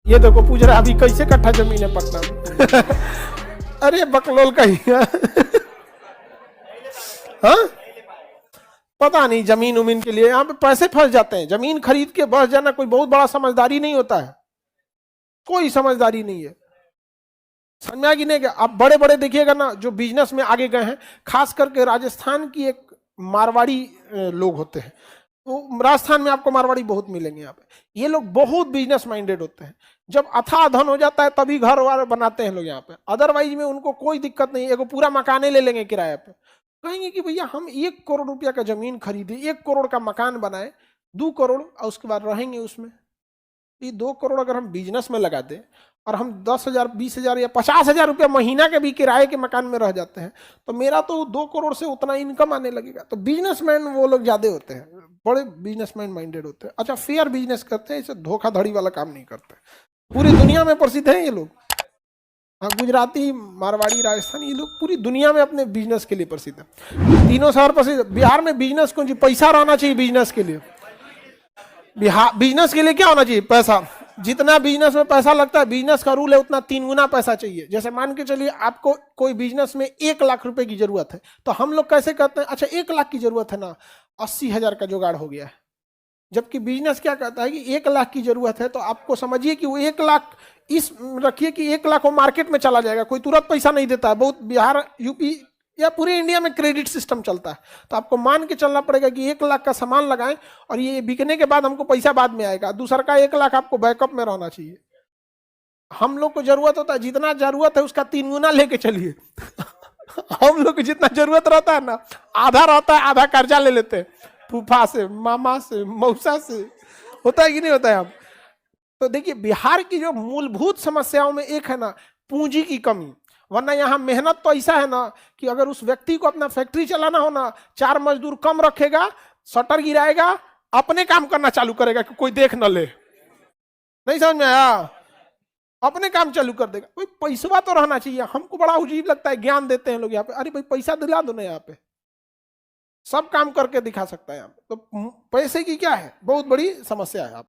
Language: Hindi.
ये देखो पूछ रहा अभी कैसे कट्ठा जमीन है पटना में। अरे बकलोल का ही। हाँ पता नहीं जमीन उमीन के लिए यहाँ पे पैसे फंस जाते हैं। जमीन खरीद के बस जाना कोई बहुत बड़ा समझदारी नहीं होता है, कोई समझदारी नहीं है। समझ में आ कि नहीं? क्या आप बड़े बड़े देखिएगा ना जो बिजनेस में आगे गए हैं, खास करके राजस्थान की एक मारवाड़ी लोग होते हैं, तो राजस्थान में आपको मारवाड़ी बहुत मिलेंगे यहाँ पे। ये लोग बहुत बिजनेस माइंडेड होते हैं। जब अथाह धन हो जाता है तभी घर वार बनाते हैं लोग यहाँ पे, अदरवाइज में उनको कोई दिक्कत नहीं। एगो पूरा मकाने ले लेंगे किराए पे, कहेंगे कि भैया हम 1 करोड़ रुपया का जमीन खरीदे, 1 करोड़ का मकान बनाए, 2 करोड़ और उसके बाद रहेंगे उसमें। ये 2 करोड़ अगर हम बिजनेस में लगा दें और हम 10,000 20,000 या 50,000 रुपया महीना के भी किराए के मकान में रह जाते हैं, तो मेरा तो 2 करोड़ से उतना इनकम आने लगेगा। तो बिजनेसमैन वो लोग ज्यादा होते हैं, बड़े बिजनेसमैन माइंडेड होते हैं। अच्छा फेयर बिजनेस करते हैं, इसे धोखाधड़ी वाला काम नहीं करते। पूरी दुनिया में प्रसिद्ध है ये लोग। हाँ गुजराती, मारवाड़ी, राजस्थानी, ये लोग पूरी दुनिया में अपने बिजनेस के लिए प्रसिद्ध है। तीनों शहर प्रसिद्ध। बिहार में बिजनेस को जी पैसा रहना चाहिए बिजनेस के लिए। बिहार बिजनेस के लिए क्या होना चाहिए? पैसा। जितना बिजनेस में पैसा लगता है, बिजनेस का रूल है उतना 3 गुना पैसा चाहिए। जैसे मान के चलिए आपको कोई बिजनेस में 1 लाख रुपए की जरूरत है, तो हम लोग कैसे कहते हैं, अच्छा 1 लाख की जरूरत है ना, 80,000 का जुगाड़ हो गया है। जबकि बिजनेस क्या कहता है कि 1 लाख की जरूरत है, तो आपको समझिए कि वो 1 लाख इस रखिए कि 1 लाख वो मार्केट में चला जाएगा। कोई तुरंत पैसा नहीं देता है। बहुत बिहार, यूपी या पूरे इंडिया में क्रेडिट सिस्टम चलता है। तो आपको मान के चलना पड़ेगा कि 1 लाख का सामान लगाएं और ये बिकने के बाद हमको पैसा बाद में आएगा। दूसरा का 1 लाख आपको बैकअप में रहना चाहिए। हम लोग को जरूरत होता है, जितना जरूरत है उसका 3 गुना लेके चलिए। हम लोग को जितना जरूरत रहता है ना, आधा रहता है, आधा कर्जा ले लेते हैं फूफा से, मामा से, मौसा से। होता है कि नहीं होता है? आप तो देखिए बिहार की जो मूलभूत समस्याओं में एक है ना पूंजी की कमी। वरना यहाँ मेहनत तो ऐसा है ना कि अगर उस व्यक्ति को अपना फैक्ट्री चलाना हो ना, 4 मजदूर कम रखेगा, शटर गिराएगा, अपने काम करना चालू करेगा कि कोई देख न ले। नहीं समझ में आया? अपने काम चालू कर देगा। कोई पैसा तो रहना चाहिए। हमको बड़ा अजीब लगता है, ज्ञान देते हैं लोग यहाँ पे, अरे भाई पैसा दिला दो ना, यहाँ पे सब काम करके दिखा सकता है यहाँ पे। तो पैसे की क्या है, बहुत बड़ी समस्या है। आप